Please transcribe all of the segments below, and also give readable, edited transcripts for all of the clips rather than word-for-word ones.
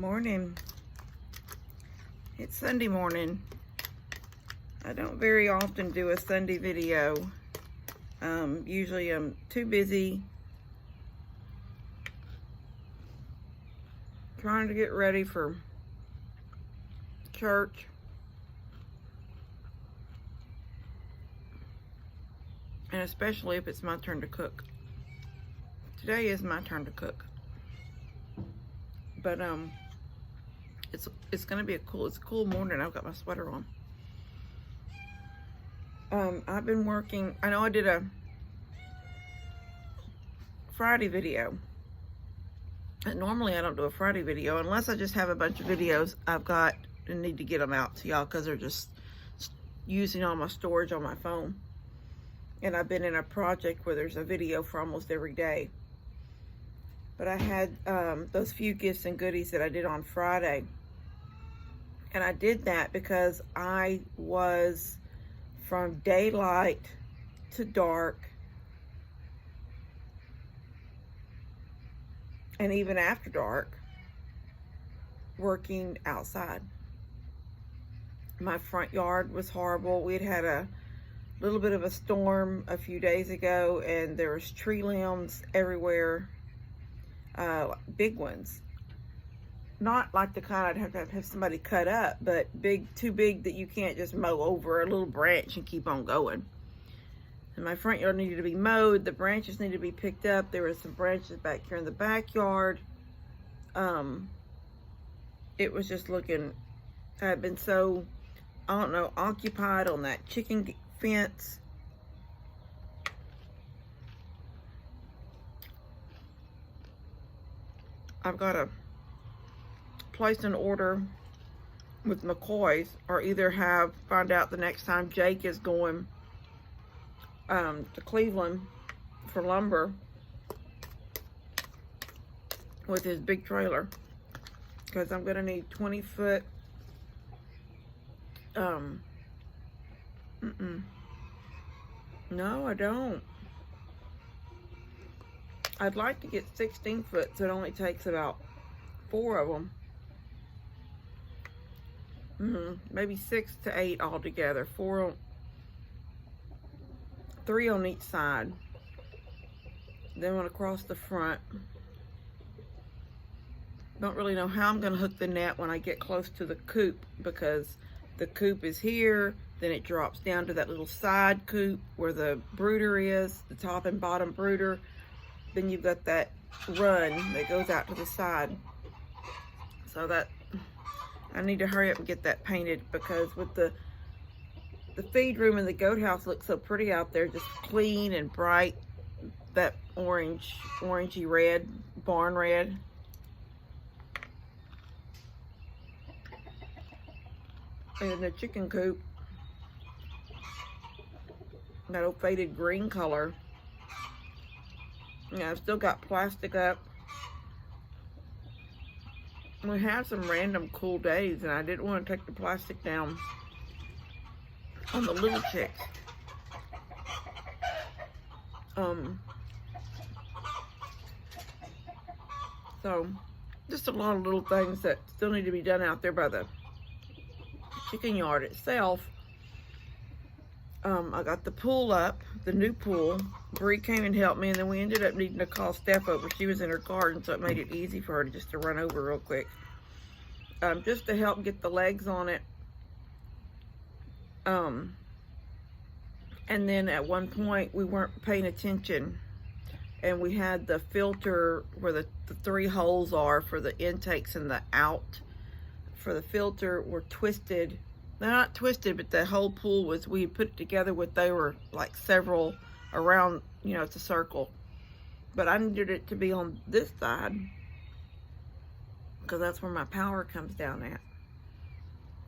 Morning. It's Sunday morning. I don't very often do a Sunday video. Usually I'm too busy trying to get ready for church. And especially if it's my turn to cook. Today is my turn to cook. But it's gonna be a cool morning. I've got my sweater on. I've been working. I know I did a Friday video. And normally I don't do a Friday video unless I just have a bunch of videos I've got and need to get them out to y'all because they're just using all my storage on my phone. And I've been in a project where there's a video for almost every day. But I had those few gifts and goodies that I did on Friday. And I did that because I was from daylight to dark. And even after dark, working outside. My front yard was horrible. We'd had a little bit of a storm a few days ago, and there was tree limbs everywhere. Big ones. Not like the kind I'd have to have somebody cut up, but too big that you can't just mow over a little branch and keep on going. And my front yard needed to be mowed. The branches needed to be picked up. There were some branches back here in the backyard. It was just looking, I had been so, I don't know, occupied on that chicken fence. I've got to place an order with McCoy's, or either find out the next time Jake is going to Cleveland for lumber with his big trailer, because I'm going to need 20-foot no, I don't. I'd like to get 16 foot, so it only takes about 4 of them. Maybe 6 to 8 altogether. 3 on each side. Then one across the front. Don't really know how I'm going to hook the net when I get close to the coop, because the coop is here, then it drops down to that little side coop where the brooder is, the top and bottom brooder. Then you've got that run that goes out to the side. So that, I need to hurry up and get that painted, because with the feed room and the goat house looks so pretty out there, just clean and bright. That orangey red, barn red. And the chicken coop, that old faded green color. Yeah, I've still got plastic up. We had some random cool days, and I didn't want to take the plastic down on the little chicks. So, just a lot of little things that still need to be done out there by the chicken yard itself. I got the pool up, the new pool. Bree came and helped me, and then we ended up needing to call Steph over. She was in her garden, so it made it easy for her to run over real quick. Just to help get the legs on it. And then at one point, we weren't paying attention, and we had the filter where the 3 holes are for the intakes and the out for the filter were twisted. They're not twisted, but the whole pool was, we put it together with, they were like several around, you know, it's a circle. But I needed it to be on this side, because that's where my power comes down at.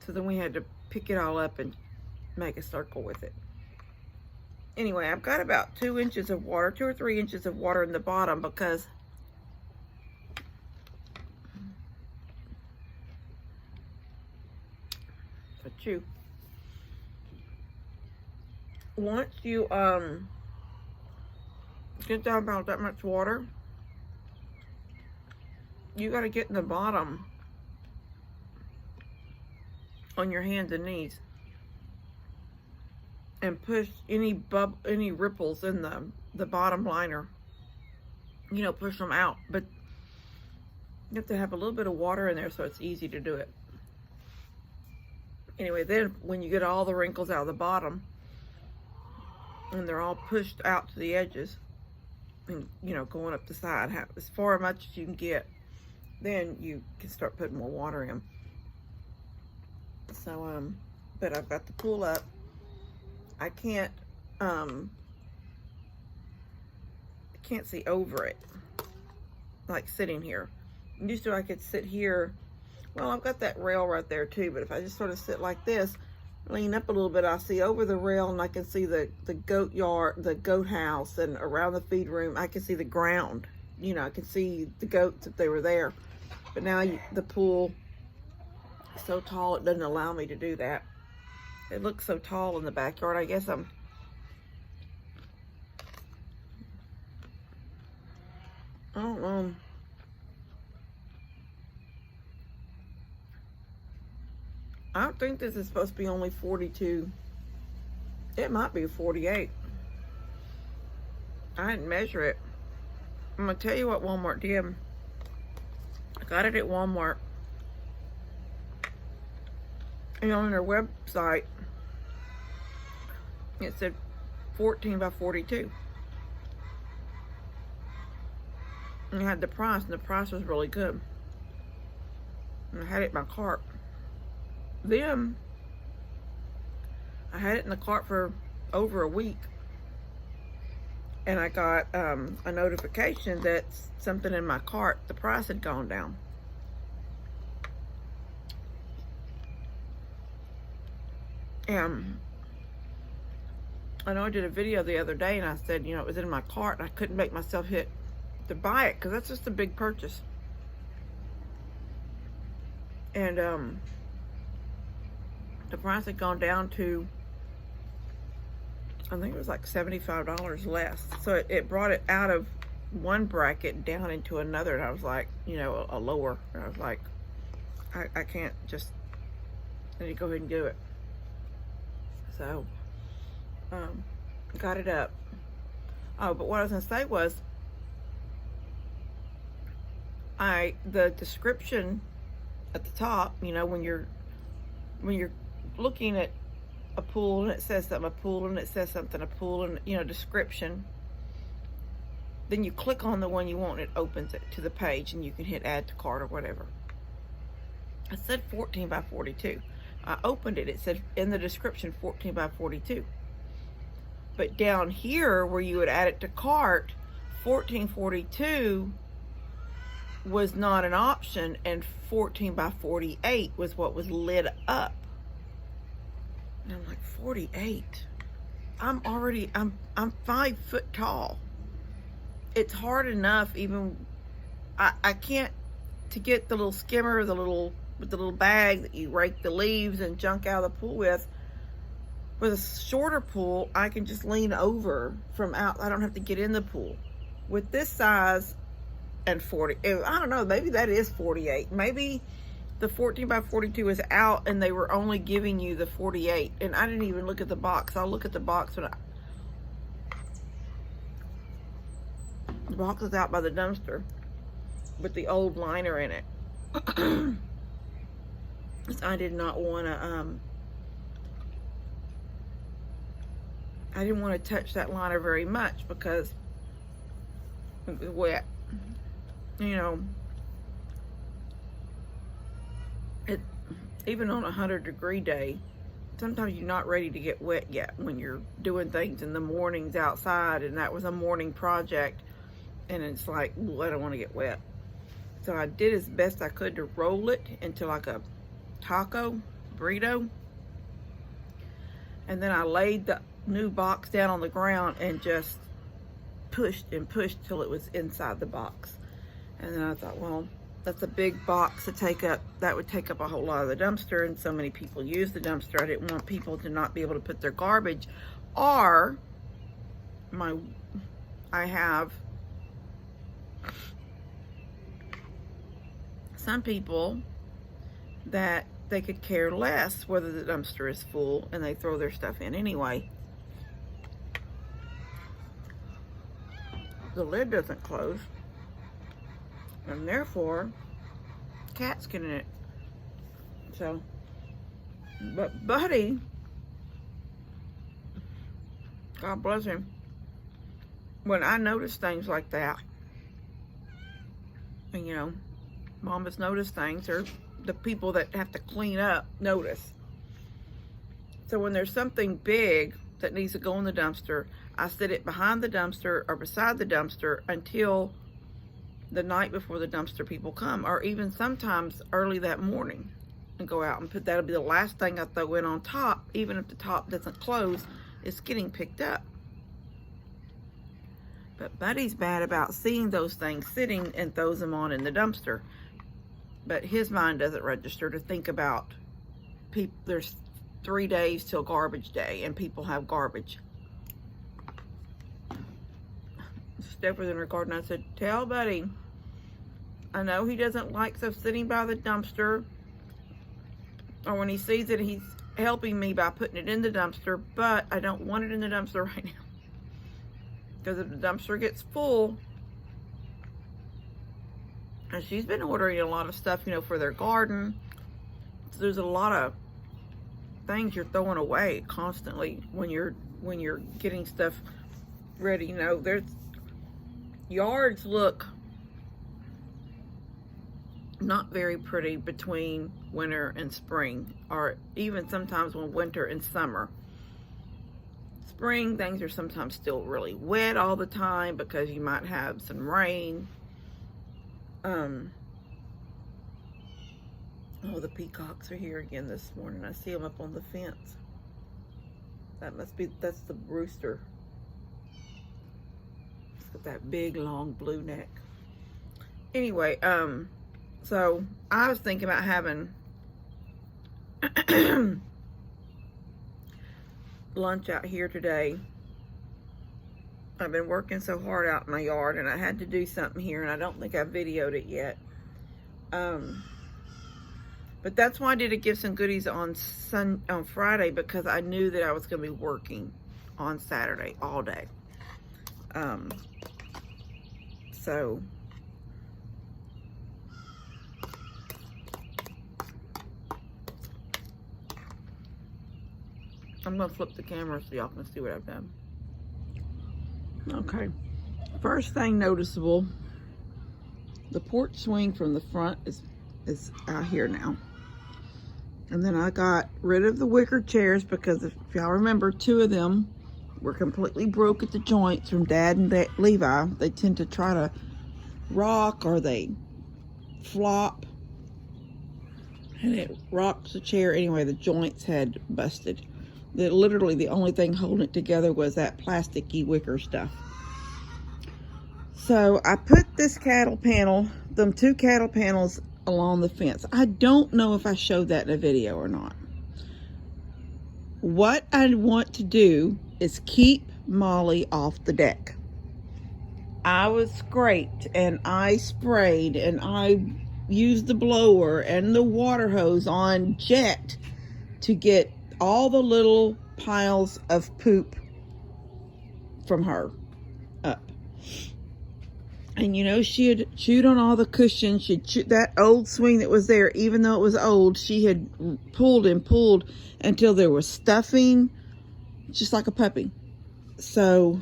So then we had to pick it all up and make a circle with it. Anyway, I've got about 2 inches of water, 2 or 3 inches of water in the bottom, because once you get down about that much water, you got to get in the bottom on your hands and knees and push any ripples in the bottom liner. You know, push them out, but you have to have a little bit of water in there so it's easy to do it. Anyway, then when you get all the wrinkles out of the bottom and they're all pushed out to the edges and, you know, going up the side, as far much as you can get, then you can start putting more water in. So, but I've got the pool up. I can't see over it, like sitting here. Used to I could sit here. Well, I've got that rail right there too, but if I just sort of sit like this, lean up a little bit, I see over the rail and I can see the goat yard, the goat house, and around the feed room, I can see the ground. You know, I can see the goats if they were there. But now the pool is so tall, it doesn't allow me to do that. It looks so tall in the backyard. I guess I don't know. I don't think this is supposed to be only 42. It might be 48. I didn't measure it. I'm gonna tell you what Walmart did. I got it at Walmart. And on their website, it said 14 by 42. And it had the price, and the price was really good. And I had it in my cart. Then I had it in the cart for over a week, and I got a notification that something in my cart, the price had gone down. And I know I did a video the other day and I said, you know, it was in my cart and I couldn't make myself hit to buy it because that's just a big purchase. And the price had gone down to, I think it was like $75 less. So it brought it out of one bracket down into another, and I was like, you know, a lower. And I was like, I can't just, I need to go ahead and do it. So, got it up. Oh, but what I was gonna say was, the description at the top, you know, when you're looking at a pool and it says something, a pool and it says something, a pool and, you know, description, then you click on the one you want and it opens it to the page and you can hit add to cart or whatever. I said 14 by 42. I opened it, it said in the description 14 by 42. But down here where you would add it to cart, 1442 was not an option, and 14 by 48 was what was lit up. And I'm like, 48? I'm 5 foot tall. It's hard enough, even, I can't, to get the little skimmer, with the little bag that you rake the leaves and junk out of the pool with a shorter pool, I can just lean over from out, I don't have to get in the pool. With this size and 40, I don't know, maybe that is 48. Maybe the 14 by 42 is out and they were only giving you the 48. And I didn't even look at the box. I'll look at the box when the box is out by the dumpster with the old liner in it. I did not want to, I didn't want to touch that liner very much because it was wet. You know, even on a 100-degree day, sometimes you're not ready to get wet yet when you're doing things in the mornings outside, and that was a morning project, and it's like, well, I don't want to get wet. So I did as best I could to roll it into like a taco burrito, and then I laid the new box down on the ground and just pushed and pushed till it was inside the box. And then I thought, well, that's a big box to take up. That would take up a whole lot of the dumpster, and so many people use the dumpster. I didn't want people to not be able to put their garbage. Or I have some people that they could care less whether the dumpster is full, and they throw their stuff in anyway. The lid doesn't close, and therefore cats get in it. So, but Buddy, God bless him, when I notice things like that, and you know, mamas notice things, or the people that have to clean up notice. So when there's something big that needs to go in the dumpster, I set it behind the dumpster or beside the dumpster until the night before the dumpster people come, or even sometimes early that morning, and go out and put, that'll be the last thing I throw in on top. Even if the top doesn't close, it's getting picked up. But Buddy's bad about seeing those things sitting and throws them on in the dumpster. But his mind doesn't register to think about people. There's 3 days till garbage day, and people have garbage. Steph was in her garden. I said, tell Buddy, I know he doesn't like stuff sitting by the dumpster, or when he sees it, he's helping me by putting it in the dumpster, but I don't want it in the dumpster right now. Because if the dumpster gets full, and she's been ordering a lot of stuff, you know, for their garden. So there's a lot of things you're throwing away constantly when you're getting stuff ready. You know, there's yards look not very pretty between winter and spring, or even sometimes when winter and summer. Spring, things are sometimes still really wet all the time because you might have some rain. Oh, the peacocks are here again this morning. I see them up on the fence. That's the rooster. It's got that big, long blue neck. Anyway, so I was thinking about having lunch out here today. I've been working so hard out in my yard, and I had to do something here, and I don't think I videoed it yet. But that's why I did a gifts and goodies on Friday, because I knew that I was going to be working on Saturday all day. So I'm going to flip the camera so y'all can see what I've done. Okay, first thing noticeable, the porch swing from the front is out here now. And then I got rid of the wicker chairs because if y'all remember, 2 of them were completely broke at the joints from Dad and Levi. They tend to try to rock, or they flop, and it rocks the chair. Anyway, the joints had busted. Literally the only thing holding it together was that plasticky wicker stuff. So I put this cattle panel, them 2 cattle panels along the fence. I don't know if I showed that in a video or not. What I want to do is keep Molly off the deck. I was scraped and I sprayed and I used the blower and the water hose on jet to get all the little piles of poop from her up. And you know, she had chewed on all the cushions. She chewed that old swing that was there, even though it was old. She had pulled and pulled until there was stuffing, just like a puppy. So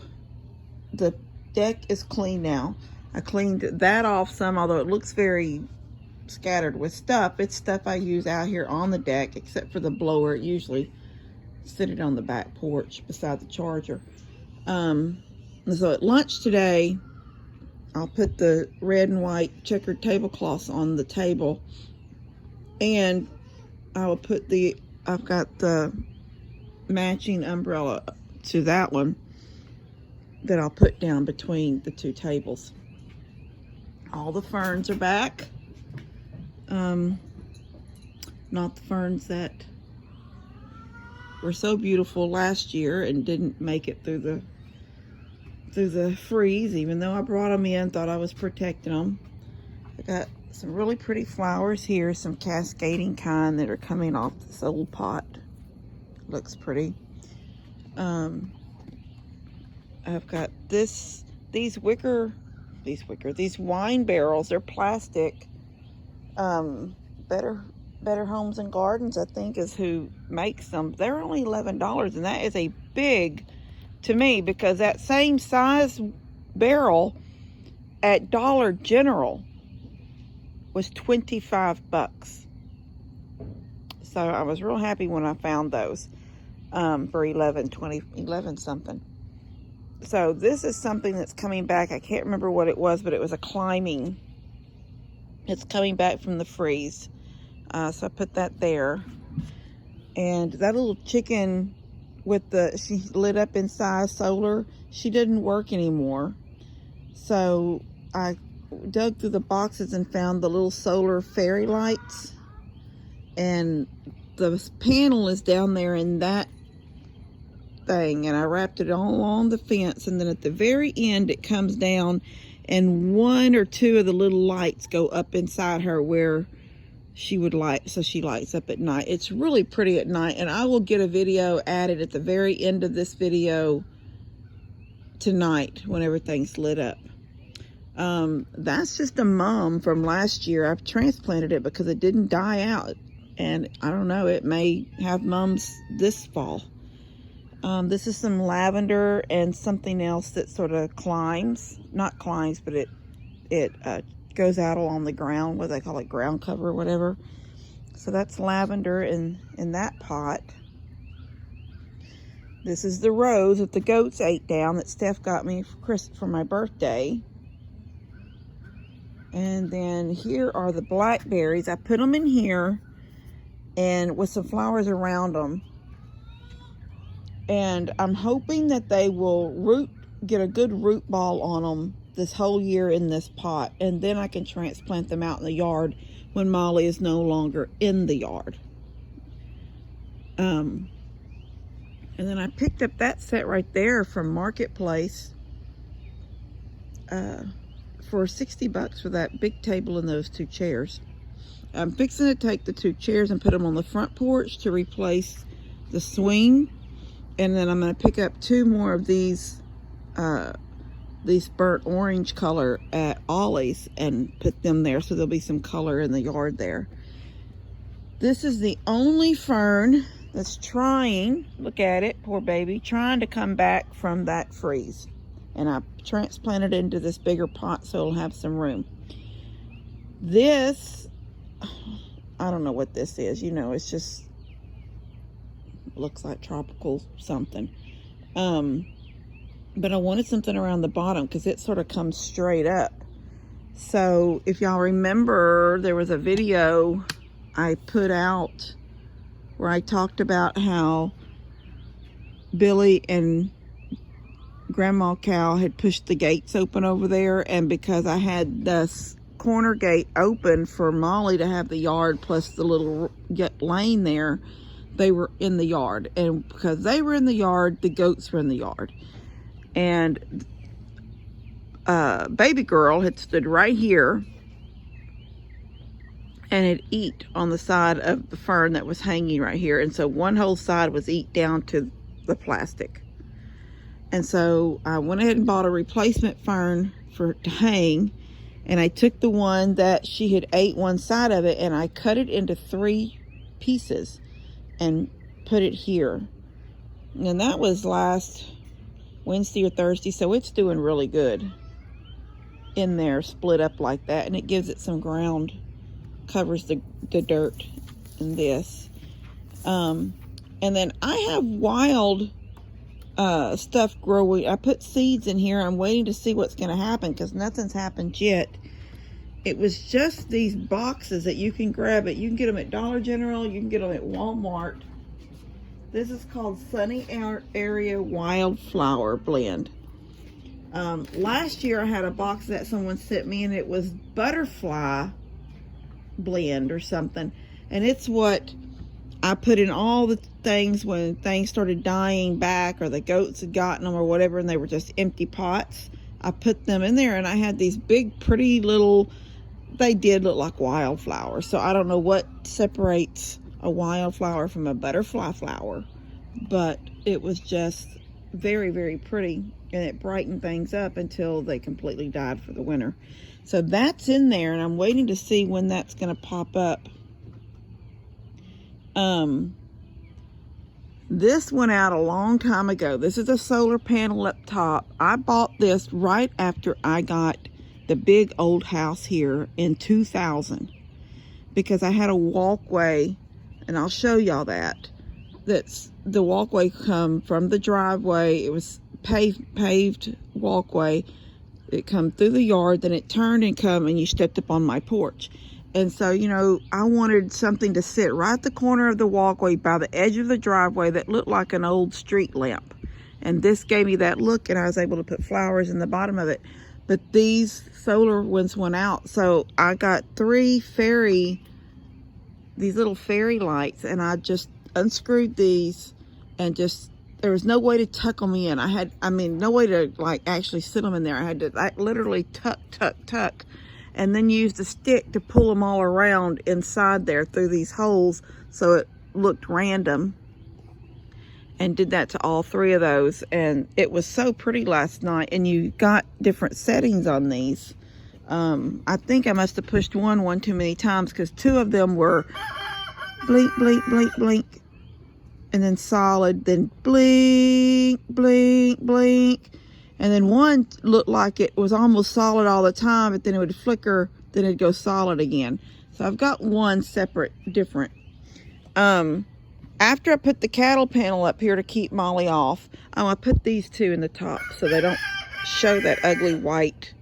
the deck is clean now. I cleaned that off some, although it looks very scattered with stuff. It's stuff I use out here on the deck, except for the blower. It usually sit on the back porch beside the charger. And so at lunch today, I'll put the red and white checkered tablecloths on the table, and I will put I've got the matching umbrella to that one that I'll put down between the 2 tables. All the ferns are back. Not the ferns that were so beautiful last year and didn't make it through the freeze, even though I brought them in, thought I was protecting them. I got some really pretty flowers here, some cascading kind that are coming off this old pot. Looks pretty. I've got these wine barrels. They're plastic. Better Homes and Gardens, I think, is who makes them. They're only $11, and that is a big to me, because that same size barrel at Dollar General was $25. So I was real happy when I found those for 11 something. So this is something that's coming back. I can't remember what it was, but it was a climbing. It's coming back from the freeze. So I put that there. And that little chicken with she lit up inside solar, she didn't work anymore. So I dug through the boxes and found the little solar fairy lights. And the panel is down there in that thing, and I wrapped it all along the fence, and then at the very end it comes down and one or two of the little lights go up inside her where she would light, so she lights up at night. It's really pretty at night, and I will get a video added at the very end of this video tonight when everything's lit up. That's just a mum from last year. I've transplanted it because it didn't die out, and I don't know, it may have mums this fall. This is some lavender and something else that sort of not climbs, but it goes out along the ground, what they call it, ground cover or whatever. So that's lavender in that pot. This is the rose that the goats ate down that Steph got me for my birthday. And then here are the blackberries. I put them in here and with some flowers around them. And I'm hoping that they will get a good root ball on them this whole year in this pot. And then I can transplant them out in the yard when Molly is no longer in the yard. And then I picked up that set right there from Marketplace for $60 for that big table and those two chairs. I'm fixing to take the two chairs and put them on the front porch to replace the swing. And then I'm going to pick up two more of these burnt orange color at Ollie's and put them there, so there'll be some color in the yard there. This is the only fern that's trying, look at it, poor baby, trying to come back from that freeze. And I transplanted it into this bigger pot so it'll have some room. This, I don't know what this is. You know, it's just looks like tropical something. But I wanted something around the bottom because it sort of comes straight up. So if y'all remember, there was a video I put out where I talked about how Billy and Grandma Cow had pushed the gates open over there, and because I had this corner gate open for Molly to have the yard plus the little lane there, they were in the yard. And because they were in the yard, the goats were in the yard. And baby girl had stood right here and had eat on the side of the fern that was hanging right here. And so one whole side was eat down to the plastic. And so I went ahead and bought a replacement fern to hang. And I took the one that she had ate one side of it and I cut it into 3 pieces and put it here. And that was last Wednesday or Thursday, so it's doing really good in there, split up like that, and it gives it some ground, covers the dirt in this. And then I have wild stuff growing. I put seeds in here. I'm waiting to see what's going to happen because nothing's happened yet. It was just these boxes that you can grab it. You can get them at Dollar General. You can get them at Walmart. This is called Sunny Area Wildflower Blend. Last year I had a box that someone sent me and it was Butterfly Blend or something. And it's what I put in all the things when things started dying back or the goats had gotten them or whatever and they were just empty pots. I put them in there and I had these big pretty little they did look like wildflowers. So I don't know what separates a wildflower from a butterfly flower, but it was just very, very pretty, and it brightened things up until they completely died for the winter. So that's in there, and I'm waiting to see when that's going to pop up. This went out a long time ago. This is a solar panel up top. I bought this right after I got the big old house here in 2000, because I had a walkway, and I'll show y'all that. That's the walkway come from the driveway. It was paved walkway. It come through the yard, then it turned and come, and you stepped up on my porch. And so, you know, I wanted something to sit right at the corner of the walkway by the edge of the driveway that looked like an old street lamp. And this gave me that look, and I was able to put flowers in the bottom of it. But these solar ones went out, so I got these little fairy lights, and I just unscrewed these, and just, there was no way to tuck them in. No way to like actually sit them in there. I had to literally tuck, and then use the stick to pull them all around inside there through these holes so it looked random, and did that to all three of those. And it was so pretty last night. And you got different settings on these. I think I must have pushed one too many times, because two of them were blink, blink, blink, blink, and then solid, then blink, blink, blink. And then one looked like it was almost solid all the time, but then it would flicker, then it'd go solid again. So I've got one separate, different. After I put the cattle panel up here to keep Molly off, I'm going to put these two in the top so they don't show that ugly white.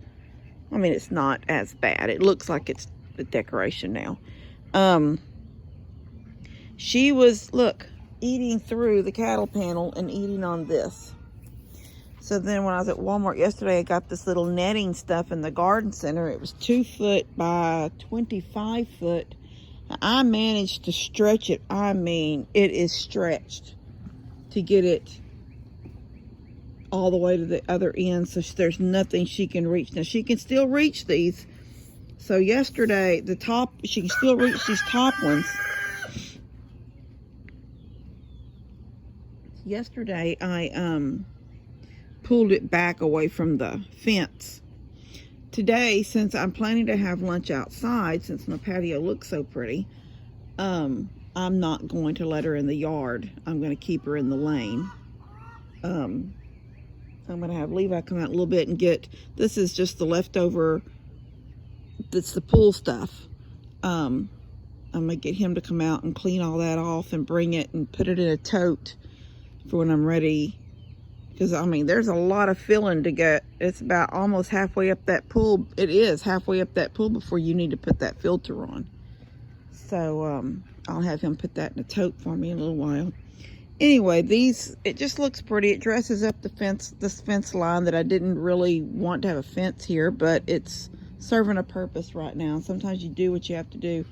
I mean, it's not as bad. It looks like it's the decoration now. She was, look, eating through the cattle panel and eating on this. So then when I was at Walmart yesterday, I got this little netting stuff in the garden center. It was 2 foot by 25 foot. I managed to stretch it. I mean, it is stretched to get it all the way to the other end, so there's nothing she can reach. Now, she can still reach these. So yesterday, she can still reach these top ones. Yesterday, I pulled it back away from the fence. Today, since I'm planning to have lunch outside, since my patio looks so pretty, I'm not going to let her in the yard. I'm going to keep her in the lane. I'm going to have Levi come out a little bit and get, this is just the leftover, that's the pool stuff. I'm going to get him to come out and clean all that off and bring it and put it in a tote for when I'm ready. Because, I mean, there's a lot of filling to get. It's about almost halfway up that pool. It is halfway up that pool before you need to put that filter on. So, I'll have him put that in a tote for me in a little while. Anyway, it just looks pretty. It dresses up this fence line that I didn't really want to have a fence here, but it's serving a purpose right now. Sometimes you do what you have to do.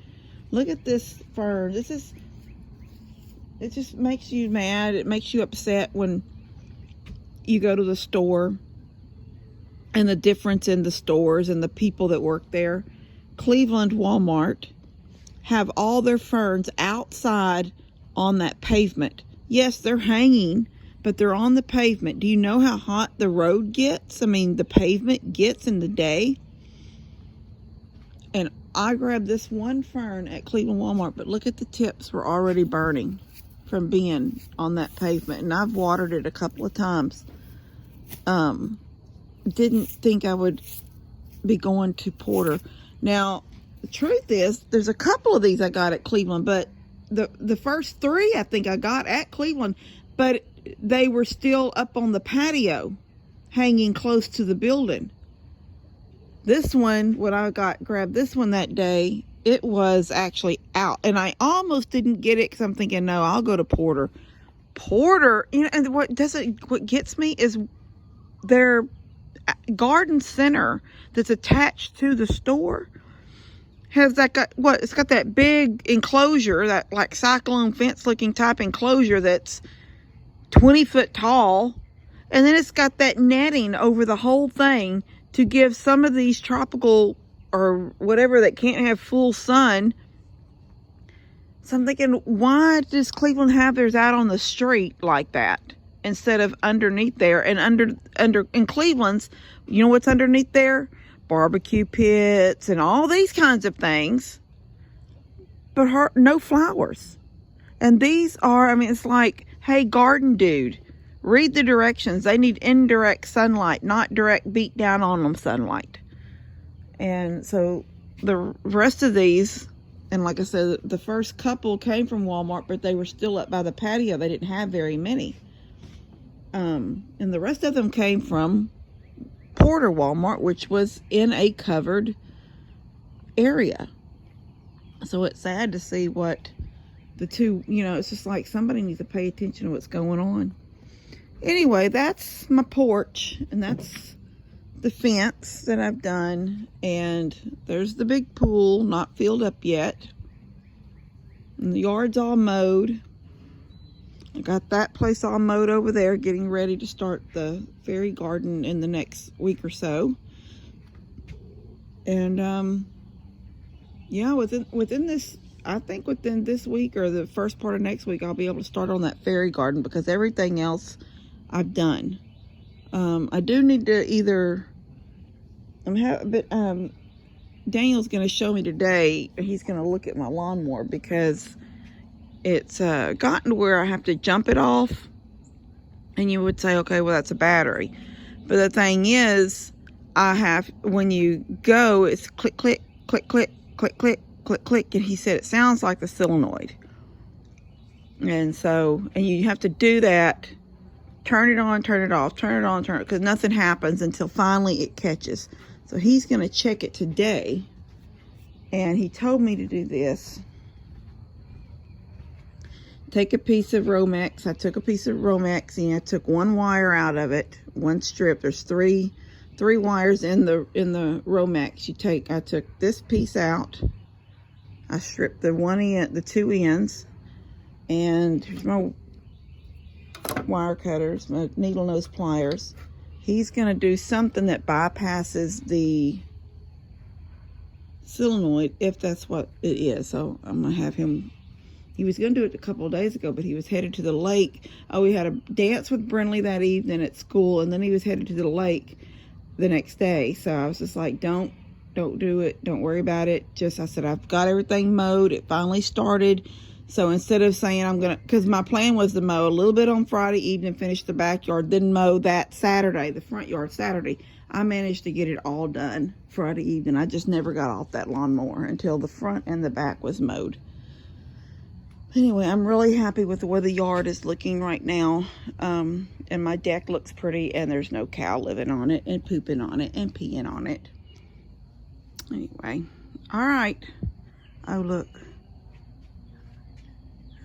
Look at this fern. It just makes you mad. It makes you upset when you go to the store and the difference in the stores and the people that work there. Cleveland Walmart have all their ferns outside on that pavement. Yes, they're hanging, but they're on the pavement. Do you know how hot the road gets? I mean, the pavement gets in the day. And I grabbed this one fern at Cleveland Walmart, but look at the tips were already burning from being on that pavement. And I've watered it a couple of times. Didn't think I would be going to Porter. Now, the truth is, there's a couple of these I got at Cleveland, but the first three I think I got at Cleveland, but they were still up on the patio, hanging close to the building. This one, when I grabbed this one that day, it was actually out, and I almost didn't get it because I'm thinking, no, I'll go to Porter. Porter, you know, and what gets me is their garden center that's attached to the store has that it's got that big enclosure, that like cyclone fence looking type enclosure that's 20 foot tall, and then it's got that netting over the whole thing to give some of these tropical or whatever that can't have full sun. So I'm thinking, why does Cleveland have theirs out on the street like that instead of underneath there? And under in Cleveland's, you know what's underneath there? Barbecue pits and all these kinds of things, but no flowers. And these are, I mean, it's like, hey, garden dude, read the directions. They need indirect sunlight, not direct beat down on them sunlight. And so the rest of these, and like I said, the first couple came from Walmart, but they were still up by the patio. They didn't have very many. And the rest of them came from Porter Walmart, which was in a covered area. So it's sad to see what the two, you know, it's just like somebody needs to pay attention to what's going on. Anyway, that's my porch, and that's the fence that I've done, and there's the big pool, not filled up yet, and the yard's all mowed. I got that place all mowed over there, getting ready to start the fairy garden in the next week or so. And yeah, within this, I think within this week or the first part of next week, I'll be able to start on that fairy garden, because everything else I've done. I do need to either, Daniel's going to show me today, he's going to look at my lawnmower, because it's gotten to where I have to jump it off. And you would say, okay, well, that's a battery. But the thing is, when you go, it's click, click, click, click, click, click, click, click. And he said it sounds like the solenoid. And so, and you have to do that. Turn it on, turn it off, turn it on, turn it, because nothing happens until finally it catches. So he's going to check it today. And he told me to do this. Take a piece of Romex. I took a piece of Romex and I took one wire out of it, one strip. There's three wires in the Romex. I took this piece out. I stripped the two ends, and here's my wire cutters, my needle nose pliers. He's going to do something that bypasses the solenoid, if that's what it is. So I'm going to have him, he was going to do it a couple of days ago, but he was headed to the lake. Oh, we had a dance with Brinley that evening at school, and then he was headed to the lake the next day. So I was just like, don't do it. Don't worry about it. I said, I've got everything mowed. It finally started. So instead of saying because my plan was to mow a little bit on Friday evening, finish the backyard, then mow that Saturday, the front yard Saturday. I managed to get it all done Friday evening. I just never got off that lawnmower until the front and the back was mowed. Anyway, I'm really happy with the way the yard is looking right now. And my deck looks pretty, and there's no cow living on it and pooping on it and peeing on it. Anyway, all right. Oh, look.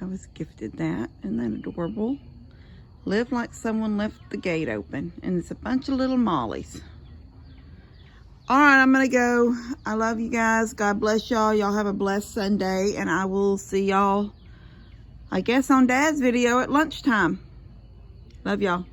I was gifted that. Isn't that adorable? Live like someone left the gate open. And it's a bunch of little mollies. All right, I'm going to go. I love you guys. God bless y'all. Y'all have a blessed Sunday. And I will see y'all, I guess, on Dad's video at lunchtime. Love y'all.